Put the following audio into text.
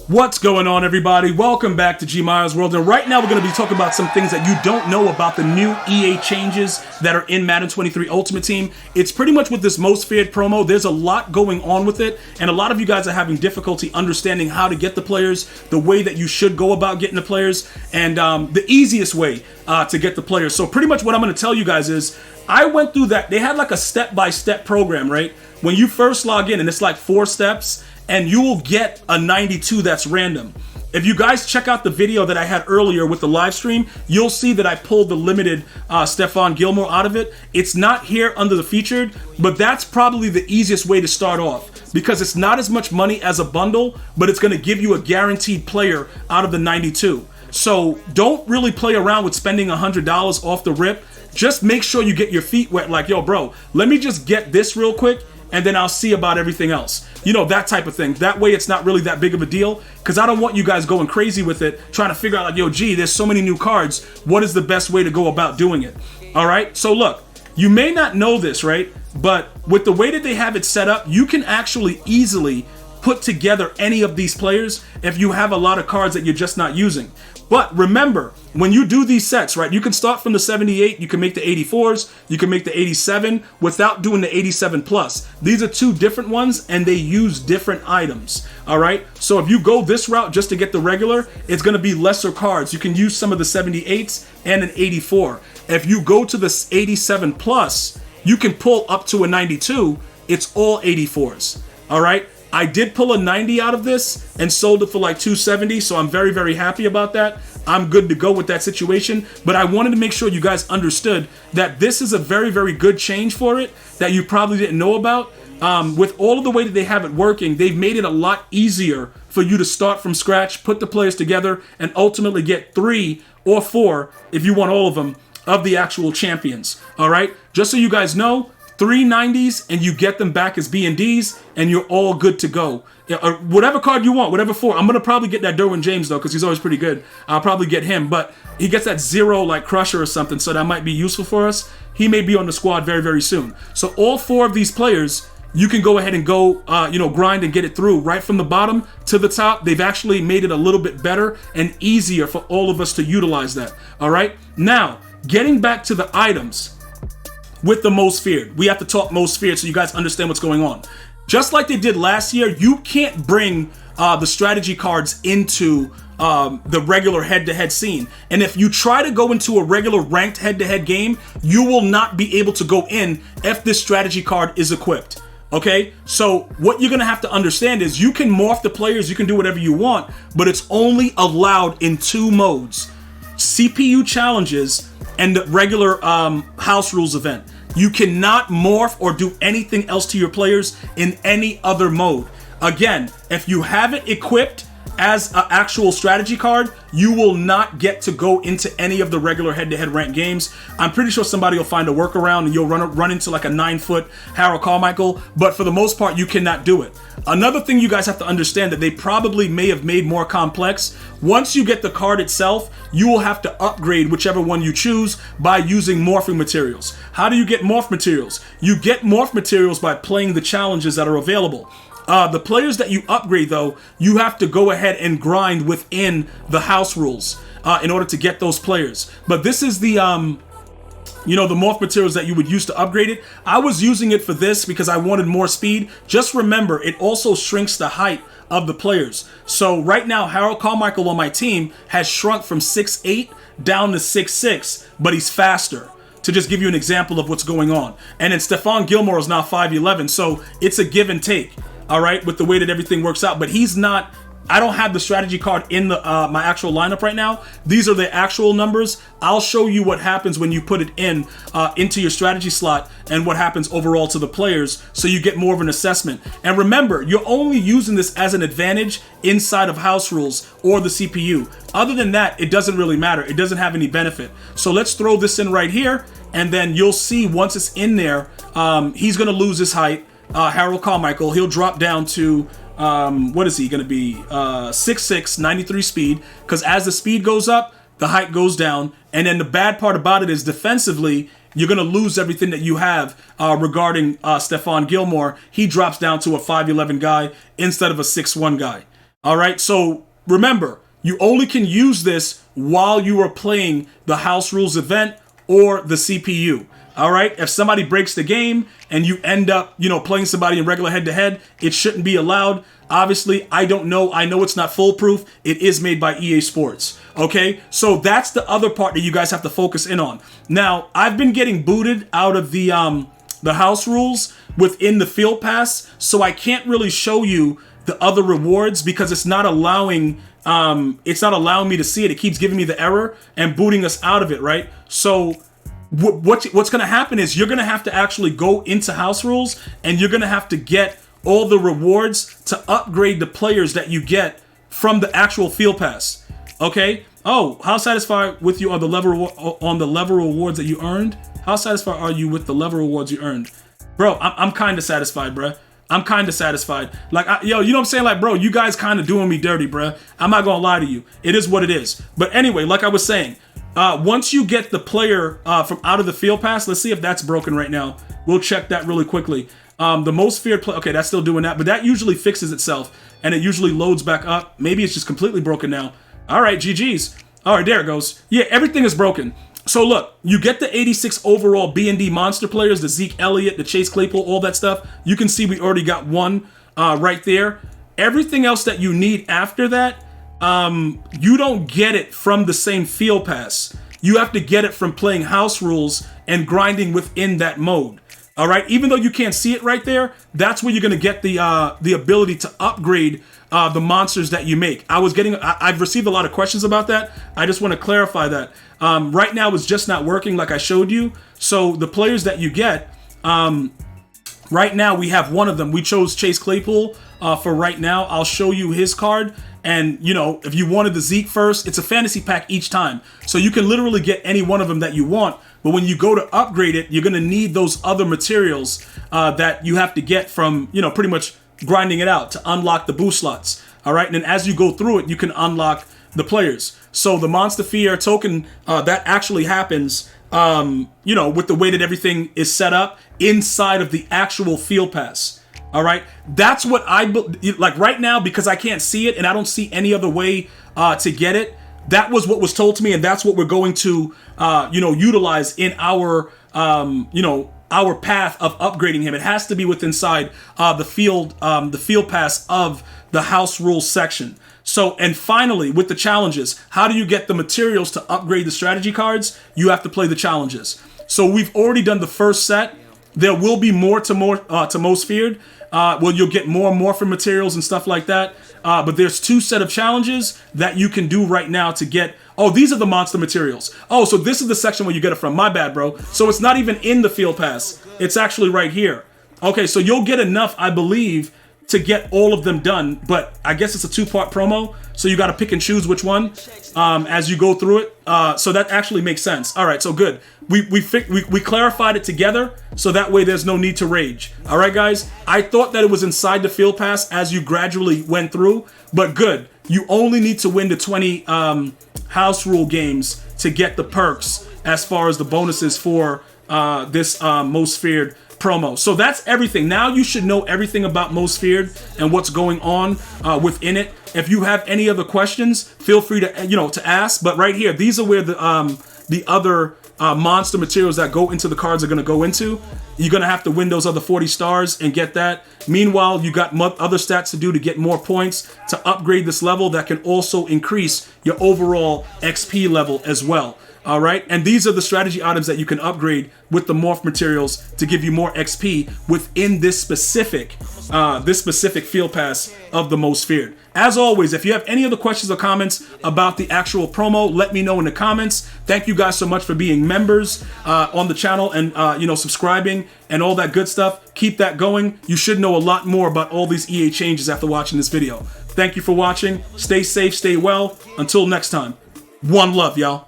What's going on, everybody? Welcome back to GmiasWorld, and right now we're going to be talking about some things that you don't know about the new EA changes that are in Madden 23 Ultimate Team. It's pretty much with this Most Feared promo. There's a lot going on with it, and a lot of you guys are having difficulty understanding how to get the players, the way that you should go about getting the players, and the easiest way to get the players. So pretty much what I'm going to tell you guys is, I went through that. They had like a step-by-step program, right? When you first log in, and it's like 4 steps, and you will get a 92 that's random. If you guys check out the video that I had earlier with the live stream, you'll see that I pulled the limited Stephon Gilmore out of it. It's not here under the featured, but that's probably the easiest way to start off because it's not as much money as a bundle, but it's going to give you a guaranteed player out of the 92. So don't really play around with spending $100 off the rip. Just make sure you get your feet wet like, yo, bro, let me just get this real quick and then I'll see about everything else. You know, that type of thing. That way it's not really that big of a deal because I don't want you guys going crazy with it, trying to figure out like, yo, gee, there's so many new cards. What is the best way to go about doing it? All right, so look, you may not know this, right? But with the way that they have it set up, you can actually easily put together any of these players if you have a lot of cards that you're just not using. But remember, when you do these sets, right, you can start from the 78, you can make the 84s, you can make the 87 without doing the 87 plus. These are two different ones and they use different items, all right? So if you go this route just to get the regular, it's going to be lesser cards. You can use some of the 78s and an 84. If you go to the 87 plus, you can pull up to a 92. It's all 84s, all right? I did pull a 90 out of this and sold it for like 270, so I'm very, very happy about that. I'm good to go with that situation, but I wanted to make sure you guys understood that this is a very, very good change for it that you probably didn't know about. With all of the way that they have it working, they've made it a lot easier for you to start from scratch, put the players together, and ultimately get 3 or 4, if you want all of them, of the actual champions. All right? Just so you guys know, 3 90s and you get them back as B&Ds and you're all good to go. Whatever card you want, whatever 4. I'm going to probably get that Derwin James though because he's always pretty good. I'll probably get him, but he gets that 0 like Crusher or something, so that might be useful for us. He may be on the squad very, very soon. So all 4 of these players, you can go ahead and go, grind and get it through right from the bottom to the top. They've actually made it a little bit better and easier for all of us to utilize that. All right. Now, getting back to the items. With the Most Feared. We have to talk Most Feared so you guys understand what's going on. Just like they did last year, you can't bring the strategy cards into the regular head-to-head scene. And if you try to go into a regular ranked head-to-head game, you will not be able to go in if this strategy card is equipped. Okay? So what you're going to have to understand is you can morph the players, you can do whatever you want, but it's only allowed in 2 modes. CPU challenges and the regular house rules event. You cannot morph or do anything else to your players in any other mode. Again, if you have it equipped as an actual strategy card, you will not get to go into any of the regular head-to-head ranked games. I'm pretty sure somebody will find a workaround and you'll run into like a 9-foot Harold Carmichael, but for the most part, you cannot do it. Another thing you guys have to understand that they probably may have made more complex, once you get the card itself, you will have to upgrade whichever one you choose by using morphing materials. How do you get morph materials? You get morph materials by playing the challenges that are available. The players that you upgrade, though, you have to go ahead and grind within the house rules in order to get those players. But this is the the morph materials that you would use to upgrade it. I was using it for this because I wanted more speed. Just remember, it also shrinks the height of the players. So right now, Harold Carmichael on my team has shrunk from 6'8" down to 6'6", but he's faster. To just give you an example of what's going on. And then Stephon Gilmore is now 5'11", so it's a give and take. All right, with the way that everything works out, but he's not. I don't have the strategy card in the my actual lineup right now. These are the actual numbers. I'll show you what happens when you put it into your strategy slot and what happens overall to the players, so you get more of an assessment. And remember, you're only using this as an advantage inside of house rules or the CPU. Other than that, it doesn't really matter. It doesn't have any benefit. So let's throw this in right here, and then you'll see once it's in there, he's gonna lose his height. Harold Carmichael, he'll drop down to, what is he going to be, 6'6", 93 speed, because as the speed goes up, the height goes down, and then the bad part about it is defensively, you're going to lose everything that you have regarding Stephon Gilmore. He drops down to a 5'11 guy instead of a 6'1 guy. All right, so remember, you only can use this while you are playing the house rules event or the CPU. All right, if somebody breaks the game and you end up, playing somebody in regular head-to-head, it shouldn't be allowed. Obviously, I don't know. I know it's not foolproof. It is made by EA Sports. Okay, so that's the other part that you guys have to focus in on. Now, I've been getting booted out of the house rules within the field pass, so I can't really show you the other rewards because it's not allowing me to see it. It keeps giving me the error and booting us out of it, right? So what's going to happen is you're going to have to actually go into house rules and you're going to have to get all the rewards to upgrade the players that you get from the actual field pass. Okay? Oh, how satisfied with you on the level rewards that you earned? How satisfied are you with the level rewards you earned? Bro, I'm kind of satisfied, bruh. I'm kind of satisfied. Like, you know what I'm saying? Like, bro, you guys kind of doing me dirty, bruh. I'm not going to lie to you. It is what it is. But anyway, like I was saying, once you get the player from out of the field pass, let's see if that's broken right now. We'll check that really quickly. The most feared player, okay, that's still doing that, but that usually fixes itself and it usually loads back up. Maybe it's just completely broken now. All right, GG's. All right, there it goes. Yeah, everything is broken. So look, you get the 86 overall B&D monster players, the Zeke Elliott, the Chase Claypool, all that stuff. You can see we already got one right there. Everything else that you need after that, you don't get it from the same field pass. You have to get it from playing house rules and grinding within that mode. All right, even though you can't see it right there, that's where you're gonna get the ability to upgrade the monsters that you make. I've received a lot of questions about that. I just want to clarify that. Right now, it's just not working like I showed you. So the players that you get, right now we have one of them. We chose Chase Claypool for right now. I'll show you his card. And, if you wanted the Zeke first, it's a fantasy pack each time. So you can literally get any one of them that you want. But when you go to upgrade it, you're going to need those other materials that you have to get from, pretty much grinding it out to unlock the boost slots. All right. And then as you go through it, you can unlock the players. So the Monster Fear token, that actually happens, with the way that everything is set up inside of the actual field pass. All right. That's what like right now, because I can't see it and I don't see any other way to get it. That was what was told to me. And that's what we're going to, utilize in our, our path of upgrading him. It has to be within inside the field pass of the house rules section. So, and finally, with the challenges, how do you get the materials to upgrade the strategy cards? You have to play the challenges. So we've already done the first set. There will be more to most feared. You'll get more morphin materials and stuff like that. But there's 2 set of challenges that you can do right now to get. Oh, these are the monster materials. Oh, so this is the section where you get it from. My bad, bro. So it's not even in the field pass. It's actually right here. Okay, so you'll get enough, I believe, to get all of them done. But I guess it's a 2-part promo. So you got to pick and choose which one as you go through it. So that actually makes sense. All right, so good. We clarified it together, so that way there's no need to rage. All right, guys. I thought that it was inside the field pass as you gradually went through, but good. You only need to win the 20 house rule games to get the perks as far as the bonuses for this most feared promo. So that's everything. Now you should know everything about Most Feared and what's going on within it. If you have any other questions, feel free to to ask. But right here, these are where the other monster materials that go into the cards are going to go into. You're going to have to win those other 40 stars and get that. Meanwhile, you got other stats to do to get more points to upgrade this level that can also increase your overall XP level as well. All right, and these are the strategy items that you can upgrade with the morph materials to give you more XP within this specific field pass of the Most Feared. As always, if you have any other questions or comments about the actual promo, let me know in the comments. Thank you guys so much for being members on the channel and subscribing and all that good stuff. Keep that going. You should know a lot more about all these EA changes after watching this video. Thank you for watching. Stay safe, stay well. Until next time, one love, y'all.